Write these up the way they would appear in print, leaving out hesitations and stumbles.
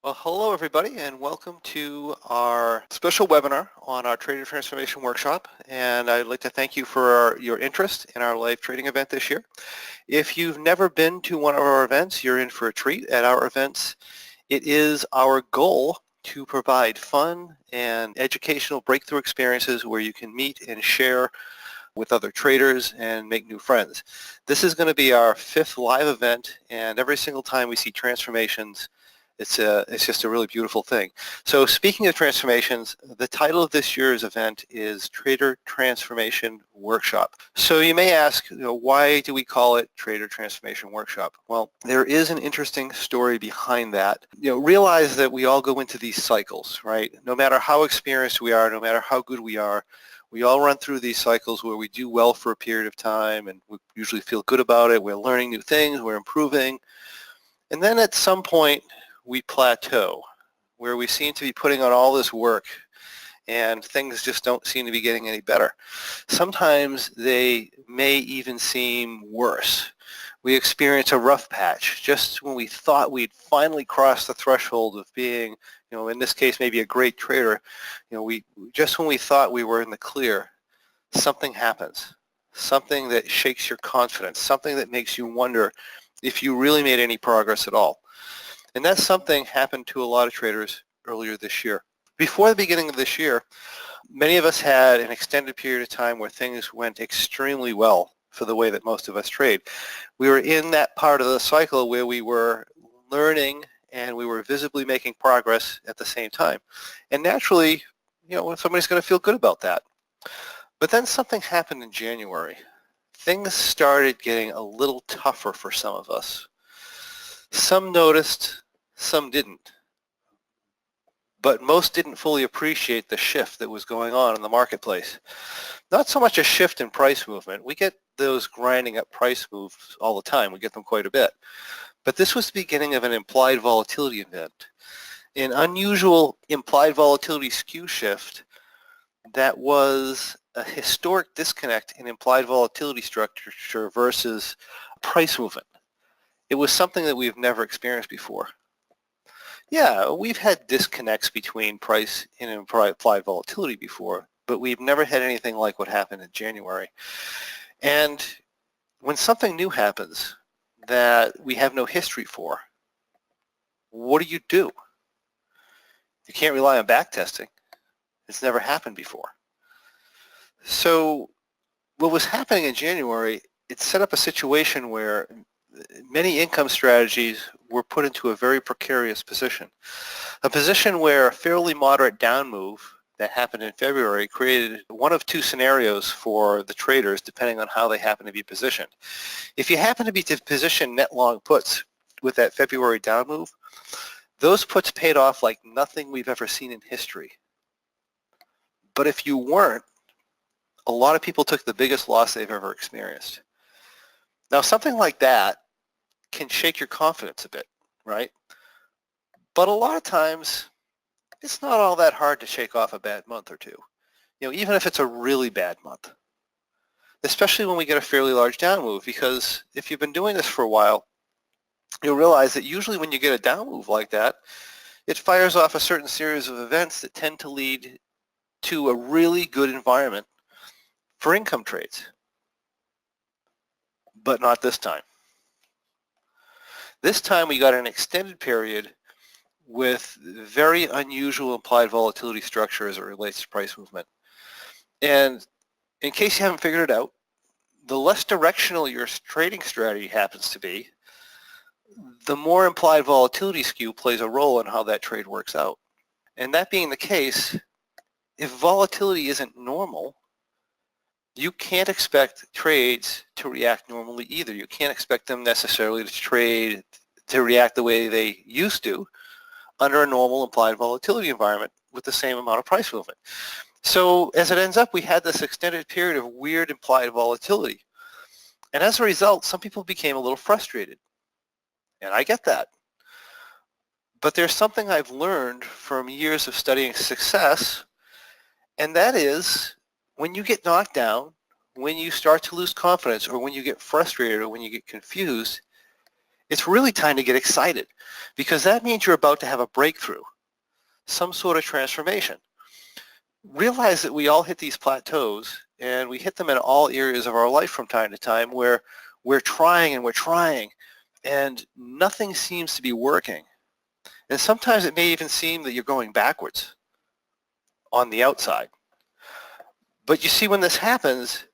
Well, hello everybody, and welcome to our special webinar on our Trader Transformation Workshop. And I'd like to thank you for your interest in our live trading event this year. If you've never been to one of our events, you're in for a treat. At our events, it is our goal to provide fun and educational breakthrough experiences where you can meet and share with other traders and make new friends. This is going to be our 5th live event, and every single time we see transformations, it's just a really beautiful thing. So speaking of transformations, the title of this year's event is Trader Transformation Workshop. So you may ask, why do we call it Trader Transformation Workshop? Well, there is an interesting story behind that. Realize that we all go into these cycles, right? No matter how experienced we are, no matter how good we are, we all run through these cycles where we do well for a period of time and we usually feel good about it. We're learning new things, we're improving. And then at some point, we plateau, where we seem to be putting on all this work and things just don't seem to be getting any better. Sometimes they may even seem worse. We experience a rough patch just when we thought we'd finally crossed the threshold of being, in this case, maybe a great trader. Just when we thought we were in the clear, something happens, something that shakes your confidence, something that makes you wonder if you really made any progress at all. And that something happened to a lot of traders earlier this year. Before the beginning of this year, many of us had an extended period of time where things went extremely well for the way that most of us trade. We were in that part of the cycle where we were learning and we were visibly making progress at the same time. And naturally, somebody's going to feel good about that. But then something happened in January. Things started getting a little tougher for some of us. Some noticed, some didn't. But most didn't fully appreciate the shift that was going on in the marketplace. Not so much a shift in price movement. We get those grinding up price moves all the time. We get them quite a bit. But this was the beginning of an implied volatility event, an unusual implied volatility skew shift that was a historic disconnect in implied volatility structure versus price movement. It was something that we've never experienced before. Yeah, we've had disconnects between price and implied volatility before, but we've never had anything like what happened in January. And when something new happens that we have no history for, what do? You can't rely on backtesting. It's never happened before. So what was happening in January, it set up a situation where many income strategies were put into a very precarious position. A position where a fairly moderate down move that happened in February created one of two scenarios for the traders depending on how they happen to be positioned. If you happen to be positioned net long puts with that February down move, those puts paid off like nothing we've ever seen in history. But if you weren't, a lot of people took the biggest loss they've ever experienced. Now, something like that can shake your confidence a bit, right? But a lot of times, it's not all that hard to shake off a bad month or two, even if it's a really bad month, especially when we get a fairly large down move, because if you've been doing this for a while, you'll realize that usually when you get a down move like that, it fires off a certain series of events that tend to lead to a really good environment for income trades. But not this time. This time we got an extended period with very unusual implied volatility structure as it relates to price movement. And in case you haven't figured it out, the less directional your trading strategy happens to be, the more implied volatility skew plays a role in how that trade works out. And that being the case, if volatility isn't normal, you can't expect trades to react normally either. You can't expect them necessarily to react the way they used to under a normal implied volatility environment with the same amount of price movement. So as it ends up, we had this extended period of weird implied volatility. And as a result, some people became a little frustrated. And I get that. But there's something I've learned from years of studying success, and that is when you get knocked down, when you start to lose confidence, or when you get frustrated, or when you get confused, it's really time to get excited, because that means you're about to have a breakthrough, some sort of transformation. Realize that we all hit these plateaus, and we hit them in all areas of our life from time to time, where we're trying and nothing seems to be working. And sometimes it may even seem that you're going backwards on the outside. But you see, when this happens,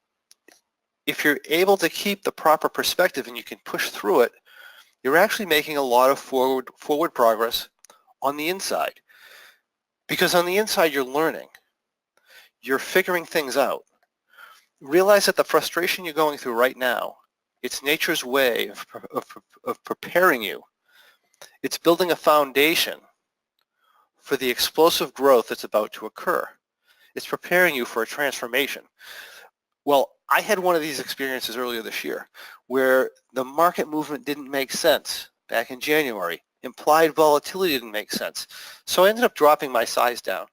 if you're able to keep the proper perspective and you can push through it, you're actually making a lot of forward progress on the inside. Because on the inside, you're learning. You're figuring things out. Realize that the frustration you're going through right now, it's nature's way of preparing you. It's building a foundation for the explosive growth that's about to occur. It's preparing you for a transformation. Well, I had one of these experiences earlier this year where the market movement didn't make sense back in January. Implied volatility didn't make sense. So I ended up dropping my size down.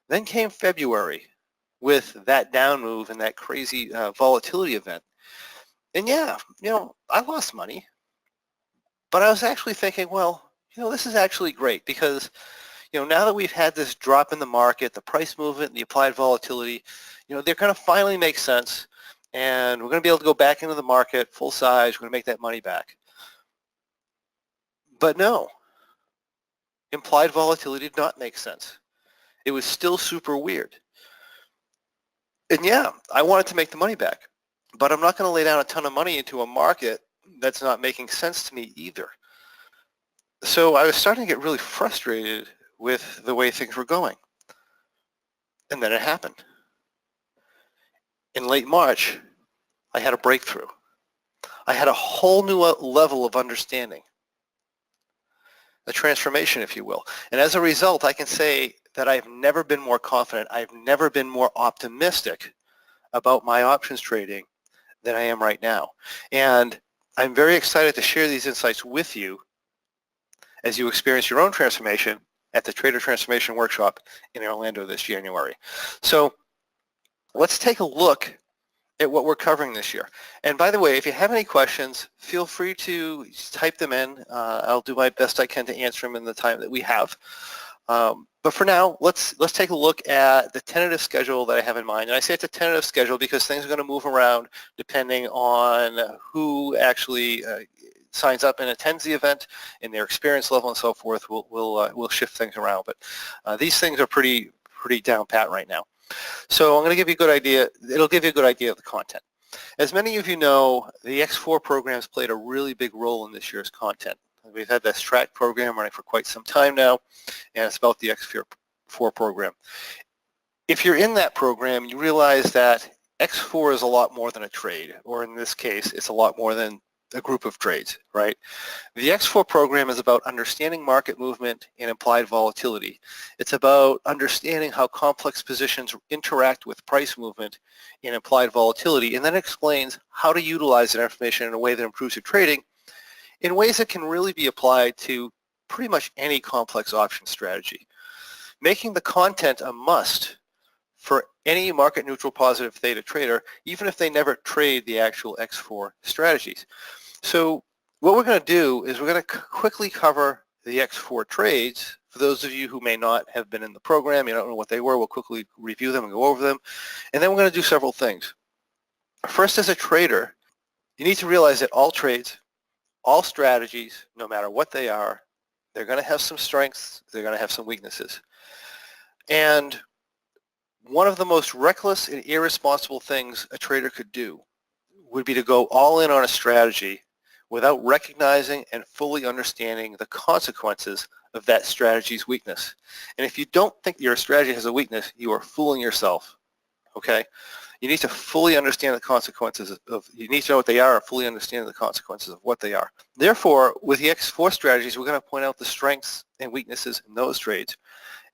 Then came February with that down move and that crazy volatility event. And yeah, I lost money. But I was actually thinking, well, this is actually great, because now that we've had this drop in the market, the price movement, the applied volatility, they're going to finally make sense, and we're going to be able to go back into the market full size. We're going to make that money back. But no, implied volatility did not make sense. It was still super weird. And yeah, I wanted to make the money back, but I'm not going to lay down a ton of money into a market that's not making sense to me either. So I was starting to get really frustrated with the way things were going. And then it happened. In late March, I had a breakthrough. I had a whole new level of understanding, a transformation, if you will. And as a result, I can say that I've never been more confident. I've never been more optimistic about my options trading than I am right now. And I'm very excited to share these insights with you as you experience your own transformation at the Trader Transformation Workshop in Orlando this January. So let's take a look at what we're covering this year. And by the way, if you have any questions, feel free to type them in. I'll do my best I can to answer them in the time that we have. But for now, let's take a look at the tentative schedule that I have in mind. And I say it's a tentative schedule because things are going to move around depending on who actually signs up and attends the event, and their experience level and so forth. We'll shift things around. But these things are pretty down pat right now. So I'm going to give you a good idea. It'll give you a good idea of the content. As many of you know, the X4 programs played a really big role in this year's content. We've had this track program running for quite some time now, and it's about the X4 program. If you're in that program, you realize that X4 is a lot more than a trade, or in this case, it's a lot more than a group of trades, right? The X4 program is about understanding market movement and implied volatility. It's about understanding how complex positions interact with price movement and implied volatility, and then explains how to utilize that information in a way that improves your trading in ways that can really be applied to pretty much any complex option strategy, making the content a must for any market neutral positive theta trader, even if they never trade the actual X4 strategies. So what we're going to do is we're going to quickly cover the X4 trades. For those of you who may not have been in the program, you don't know what they were, we'll quickly review them and go over them. And then we're going to do several things. First, as a trader, you need to realize that all trades, all strategies, no matter what they are, they're going to have some strengths, they're going to have some weaknesses. And one of the most reckless and irresponsible things a trader could do would be to go all in on a strategy without recognizing and fully understanding the consequences of that strategy's weakness. And if you don't think your strategy has a weakness, you are fooling yourself, okay? You need to fully understand the consequences you need to know what they are and fully understand the consequences of what they are. Therefore, with the X4 strategies, we're going to point out the strengths and weaknesses in those trades.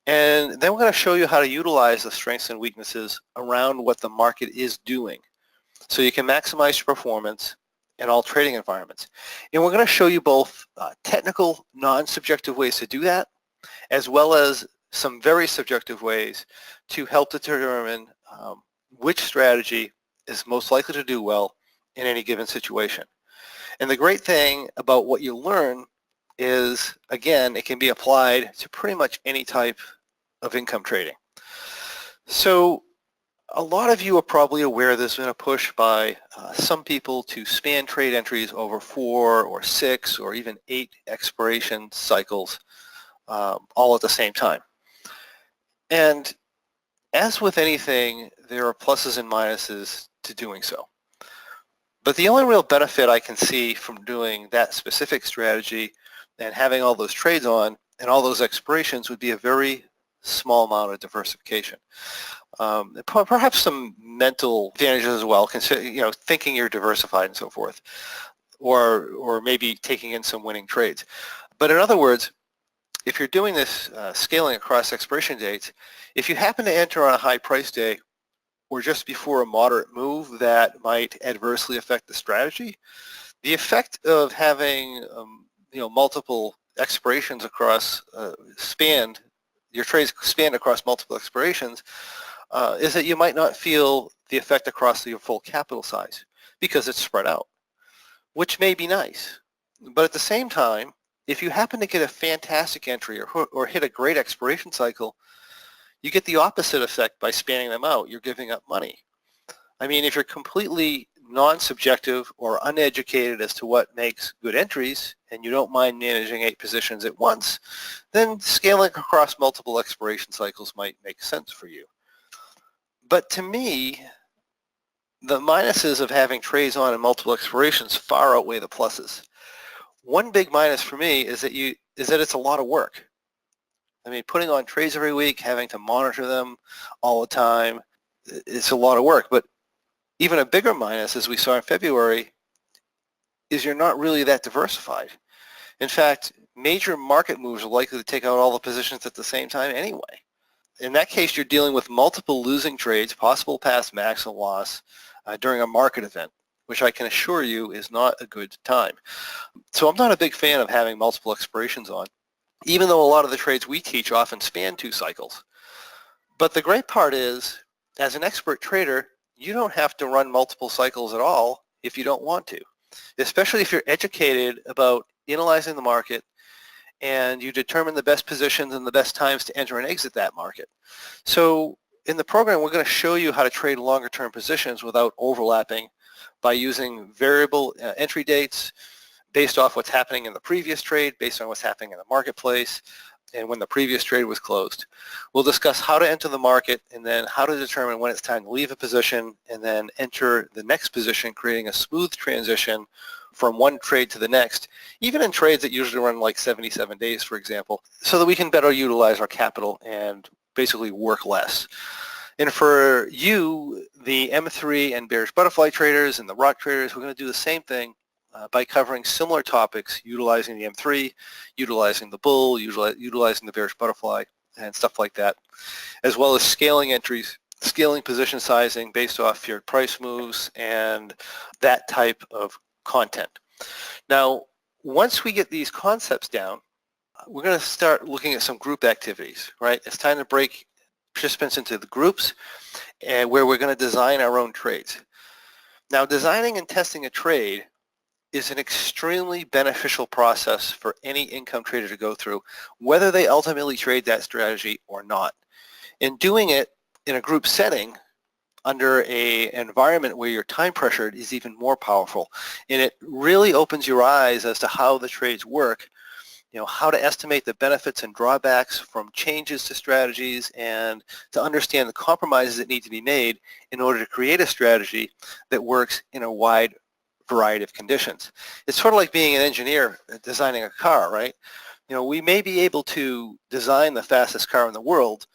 And then we're going to show you how to utilize the strengths and weaknesses around what the market is doing, so you can maximize your performance in all trading environments. And we're going to show you both technical, non-subjective ways to do that, as well as some very subjective ways to help determine which strategy is most likely to do well in any given situation. And the great thing about what you learn is, again, it can be applied to pretty much any type of income trading. So a lot of you are probably aware there's been a push by some people to span trade entries over 4 or 6 or even 8 expiration cycles all at the same time. And as with anything, there are pluses and minuses to doing so. But the only real benefit I can see from doing that specific strategy and having all those trades on and all those expirations would be a very small amount of diversification. Perhaps some mental advantages as well, thinking you're diversified and so forth, or maybe taking in some winning trades. But in other words, if you're doing this scaling across expiration dates, if you happen to enter on a high price day or just before a moderate move that might adversely affect the strategy, the effect of having multiple expirations across your trades spanned across multiple expirations is that you might not feel the effect across your full capital size because it's spread out, which may be nice. But at the same time, if you happen to get a fantastic entry or hit a great expiration cycle, you get the opposite effect by spanning them out. You're giving up money. I mean, if you're completely non-subjective or uneducated as to what makes good entries and you don't mind managing 8 positions at once, then scaling across multiple expiration cycles might make sense for you. But to me, the minuses of having trades on and multiple expirations far outweigh the pluses. One big minus for me is that it's a lot of work. I mean, putting on trades every week, having to monitor them all the time, it's a lot of work. But even a bigger minus, as we saw in February, is you're not really that diversified. In fact, major market moves are likely to take out all the positions at the same time anyway. In that case, you're dealing with multiple losing trades, possible past max and loss during a market event, which I can assure you is not a good time. So I'm not a big fan of having multiple expirations on, even though a lot of the trades we teach often span 2 cycles. But the great part is, as an expert trader, you don't have to run multiple cycles at all if you don't want to, especially if you're educated about analyzing the market and you determine the best positions and the best times to enter and exit that market. So in the program, we're going to show you how to trade longer term positions without overlapping by using variable entry dates based off what's happening in the previous trade, based on what's happening in the marketplace, and when the previous trade was closed. We'll discuss how to enter the market and then how to determine when it's time to leave a position and then enter the next position, creating a smooth transition from one trade to the next, even in trades that usually run like 77 days, for example, so that we can better utilize our capital and basically work less. And for you, the M3 and bearish butterfly traders and the rock traders, we're going to do the same thing by covering similar topics, utilizing the M3, utilizing the bull, utilizing the bearish butterfly, and stuff like that, as well as scaling entries, scaling position sizing based off your price moves, and that type of content. Now, once we get these concepts down, we're going to start looking at some group activities, right? It's time to break participants into the groups and where we're going to design our own trades. Now, designing and testing a trade is an extremely beneficial process for any income trader to go through, whether they ultimately trade that strategy or not. And doing it in a group setting under an environment where you're time pressured is even more powerful. And it really opens your eyes as to how the trades work, how to estimate the benefits and drawbacks from changes to strategies, and to understand the compromises that need to be made in order to create a strategy that works in a wide variety of conditions. It's sort of like being an engineer designing a car, right? We may be able to design the fastest car in the world,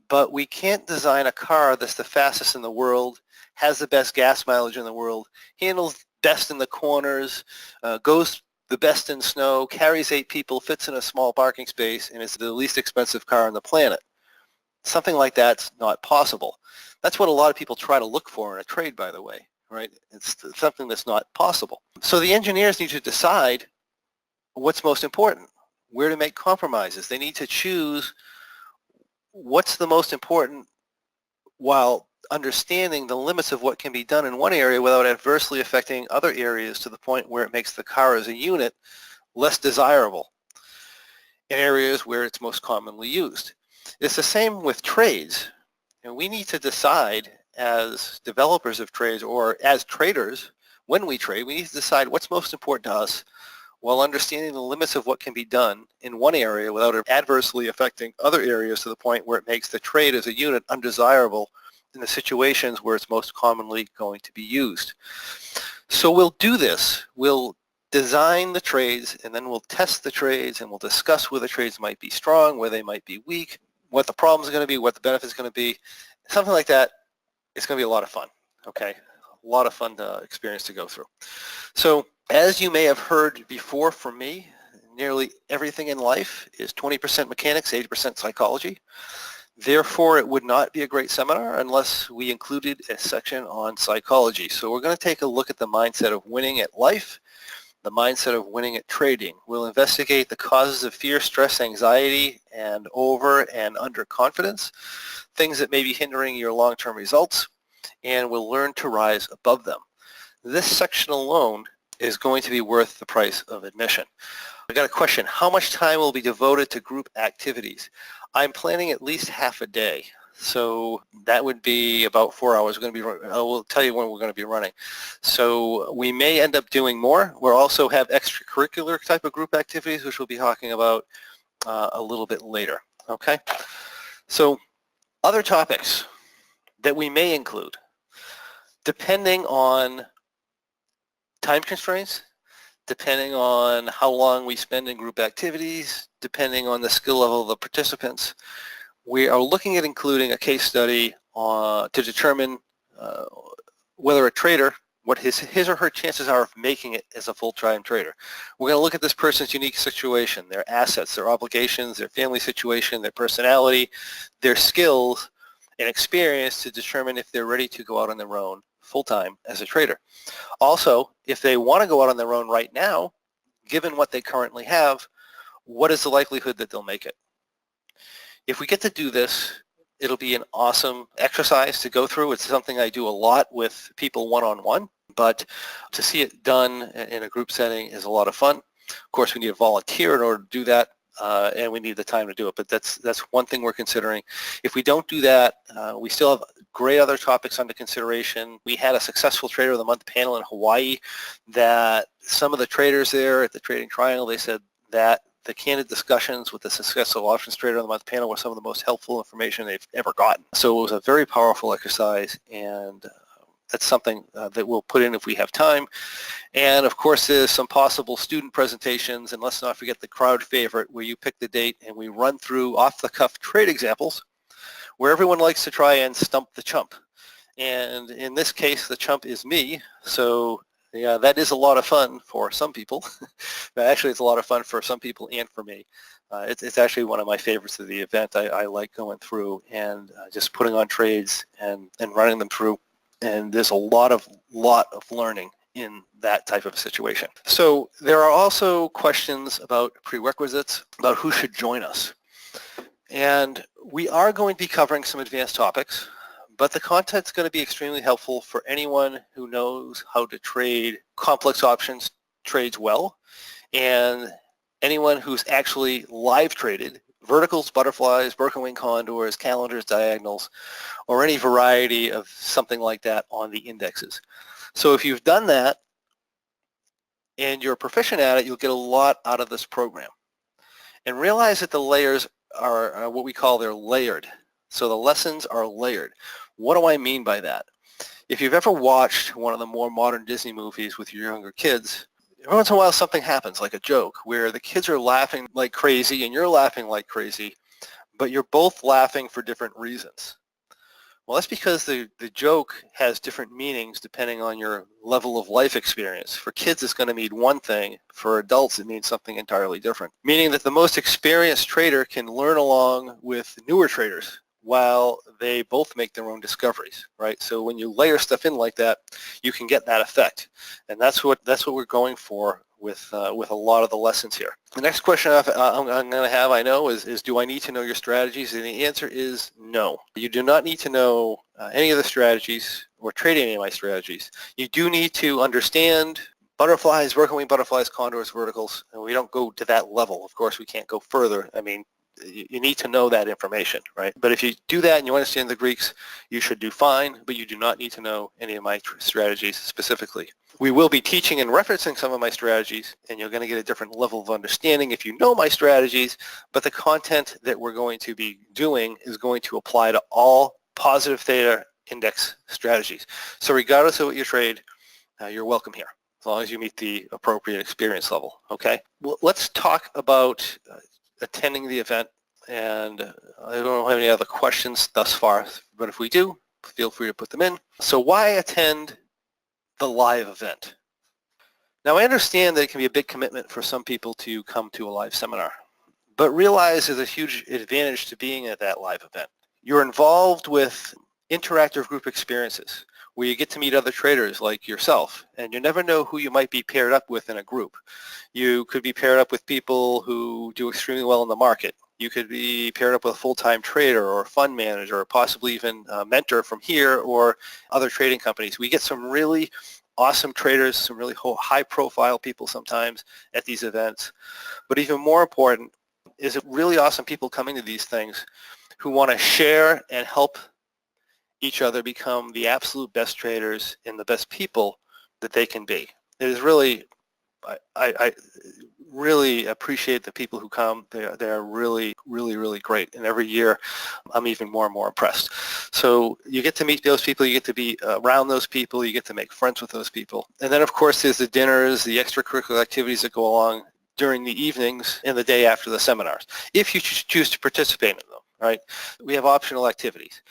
but we can't design a car that's the fastest in the world, has the best gas mileage in the world, handles best in the corners, goes the best in snow, carries 8 people, fits in a small parking space, and is the least expensive car on the planet. Something like that's not possible. That's what a lot of people try to look for in a trade, by the way, right? It's something that's not possible. So the engineers need to decide what's most important, where to make compromises. They need to choose what's the most important while understanding the limits of what can be done in one area without adversely affecting other areas to the point where it makes the car as a unit less desirable in areas where it's most commonly used. It's the same with trades. And we need to decide as developers of trades or as traders, when we trade, we need to decide what's most important to us while understanding the limits of what can be done in one area without adversely affecting other areas to the point where it makes the trade as a unit undesirable in the situations where it's most commonly going to be used. So we'll do this. We'll design the trades, and then we'll test the trades, and we'll discuss where the trades might be strong, where they might be weak, what the problems are going to be, what the benefits are going to be. Something like that. It's going to be a lot of fun, okay? A lot of fun experience to go through. So as you may have heard before from me, nearly everything in life is 20% mechanics, 80% psychology. Therefore, it would not be a great seminar unless we included a section on psychology. So we're going to take a look at the mindset of winning at life, the mindset of winning at trading. We'll investigate the causes of fear, stress, anxiety, and over and under confidence, things that may be hindering your long-term results, and we'll learn to rise above them. This section alone is going to be worth the price of admission. I got a question. How much time will be devoted to group activities? I'm planning at least half a day. So that would be about 4 hours. We'll tell you when we're going to be running. So we may end up doing more. We'll also have extracurricular type of group activities, which we'll be talking about a little bit later. Okay. So other topics that we may include, depending on time constraints, depending on how long we spend in group activities, depending on the skill level of the participants, we are looking at including a case study to determine whether a trader, what his or her chances are of making it as a full-time trader. We're going to look at this person's unique situation, their assets, their obligations, their family situation, their personality, their skills and experience to determine if they're ready to go out on their own full-time as a trader. Also, if they want to go out on their own right now, given what they currently have, what is the likelihood that they'll make it? If we get to do this, it'll be an awesome exercise to go through. It's something I do a lot with people one-on-one, but to see it done in a group setting is a lot of fun. Of course, we need a volunteer in order to do that, and we need the time to do it, but that's one thing we're considering. If we don't do that, we still have great other topics under consideration. We had a successful Trader of the Month panel in Hawaii that some of the traders there at the Trading Triangle, they said that the candid discussions with the Successful Options Trader of the Month panel were some of the most helpful information they've ever gotten. So it was a very powerful exercise, and that's something that we'll put in if we have time. And of course, there's some possible student presentations, and let's not forget the crowd favorite where you pick the date and we run through off-the-cuff trade examples where everyone likes to try and stump the chump. And in this case, the chump is me. So yeah, that is a lot of fun for some people. Actually, it's a lot of fun for some people and for me. It's actually one of my favorites of the event. I like going through and just putting on trades and running them through. And there's a lot of learning in that type of situation. So there are also questions about prerequisites, about who should join us. And we are going to be covering some advanced topics, but the content's going to be extremely helpful for anyone who knows how to trade complex options trades well, and anyone who's actually live traded verticals, butterflies, broken wing condors, calendars, diagonals, or any variety of something like that on the indexes. So if you've done that and you're proficient at it, you'll get a lot out of this program. And realize that the layers are what we call they're layered. So the lessons are layered. What do I mean by that? If you've ever watched one of the more modern Disney movies with your younger kids, every once in a while something happens, like a joke, where the kids are laughing like crazy and you're laughing like crazy, but you're both laughing for different reasons. Well, that's because the joke has different meanings depending on your level of life experience. For kids, it's going to mean one thing. For adults, it means something entirely different. Meaning that the most experienced trader can learn along with newer traders while they both make their own discoveries, right? So when you layer stuff in like that, you can get that effect. And that's what we're going for with a lot of the lessons here. The next question I'm going to have, I know, is do I need to know your strategies? And the answer is no. You do not need to know any of the strategies or trading any of my strategies, you do need to understand butterflies, working wing butterflies, condors, verticals, and we don't go to that level. Of course, we can't go further. I mean, you need to know that information, right? But if you do that and you understand the Greeks, you should do fine, but you do not need to know any of my strategies specifically. We will be teaching and referencing some of my strategies, and you're going to get a different level of understanding if you know my strategies, but the content that we're going to be doing is going to apply to all positive theta index strategies. So regardless of what you trade, you're welcome here, as long as you meet the appropriate experience level, okay? Well, let's talk about attending the event, and I don't have any other questions thus far, but if we do, feel free to put them in. So why attend the live event? Now, I understand that it can be a big commitment for some people to come to a live seminar, but realize there's a huge advantage to being at that live event. You're involved with interactive group experiences where you get to meet other traders like yourself, and you never know who you might be paired up with in a group. You could be paired up with people who do extremely well in the market. You could be paired up with a full-time trader or a fund manager or possibly even a mentor from here or other trading companies. We get some really awesome traders, some really high-profile people sometimes at these events. But even more important is it really awesome people coming to these things who want to share and help each other become the absolute best traders and the best people that they can be. It is really, I really appreciate the people who come. They're really, really, really great. And every year, I'm even more and more impressed. So you get to meet those people. You get to be around those people. You get to make friends with those people. And then, of course, there's the dinners, the extracurricular activities that go along during the evenings and the day after the seminars, if you choose to participate in them, right? We have optional activities.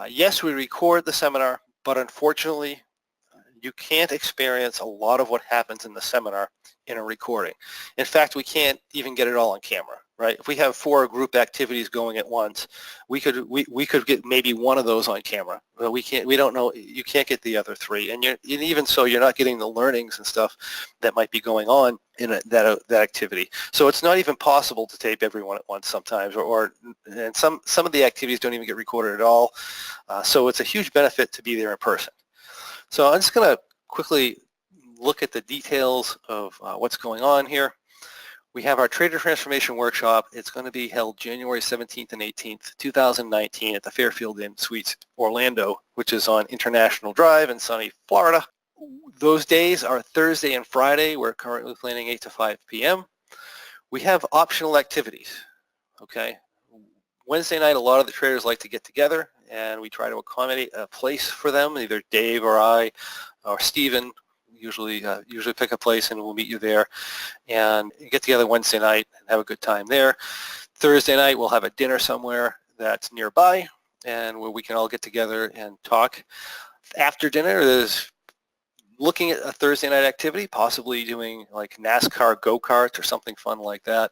Yes, we record the seminar, but unfortunately, you can't experience a lot of what happens in the seminar in a recording. In fact, we can't even get it all on camera, right? If we have 4 group activities going at once, we could get maybe one of those on camera, but we don't know, you can't get the other 3. And even so, you're not getting the learnings and stuff that might be going on in that activity. So it's not even possible to tape everyone at once sometimes, and some of the activities don't even get recorded at all. So it's a huge benefit to be there in person. So I'm just going to quickly look at the details of what's going on here. We have our Trader Transformation Workshop. It's going to be held January 17th and 18th, 2019 at the Fairfield Inn Suites, Orlando, which is on International Drive in sunny Florida. Those days are Thursday and Friday. We're currently planning 8 to 5 p.m. We have optional activities, okay? Wednesday night, a lot of the traders like to get together, and we try to accommodate a place for them. Either Dave or I or Steven usually pick a place, and we'll meet you there and get together Wednesday night and have a good time there. Thursday night, we'll have a dinner somewhere that's nearby and where we can all get together and talk. After dinner, there's looking at a Thursday night activity, possibly doing like NASCAR go-karts or something fun like that.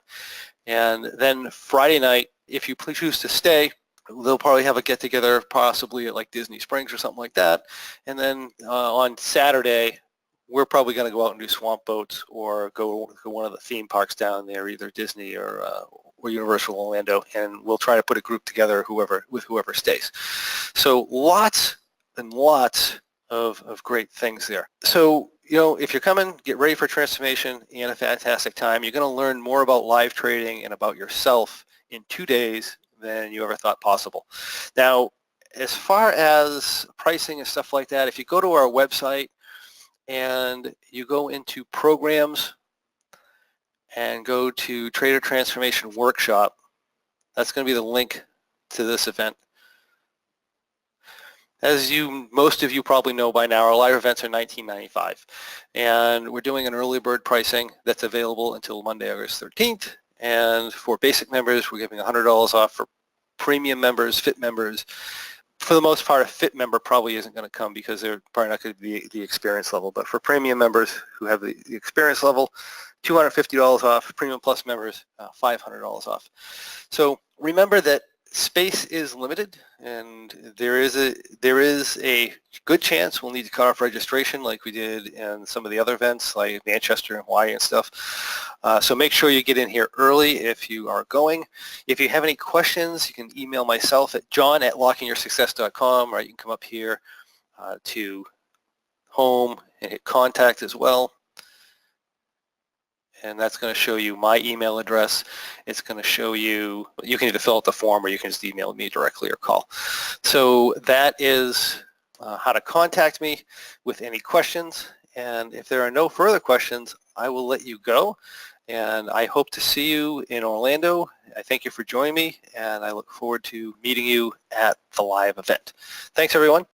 And then Friday night, if you choose to stay, they'll probably have a get-together possibly at like Disney Springs or something like that. And then on Saturday, we're probably going to go out and do swamp boats or go to one of the theme parks down there, either Disney or Universal Orlando, and we'll try to put a group together with whoever stays. So lots and lots of great things there. So, you know, if you're coming, get ready for transformation and a fantastic time. You're going to learn more about live trading and about yourself in 2 days than you ever thought possible. Now, as far as pricing and stuff like that, if you go to our website and you go into programs and go to Trader Transformation Workshop, that's going to be the link to this event. As most of you probably know by now, our live events are $19.95, and we're doing an early bird pricing that's available until Monday, August 13th. And for basic members, we're giving $100 off. For premium members, fit members, for the most part, a fit member probably isn't going to come because they're probably not going to be the experience level. But for premium members who have the experience level, $250 off. Premium Plus members, $500 off. So remember that Space is limited, and there is a good chance we'll need to cut off registration like we did in some of the other events like Manchester and Hawaii and stuff. So make sure you get in here early if you are going. If you have any questions, you can email myself at john@lockingyoursuccess.com, or you can come up here to home and hit contact as well. And that's going to show you my email address. It's going to show you, you can either fill out the form or you can just email me directly or call. So that is how to contact me with any questions. And if there are no further questions, I will let you go. And I hope to see you in Orlando. I thank you for joining me, and I look forward to meeting you at the live event. Thanks, everyone.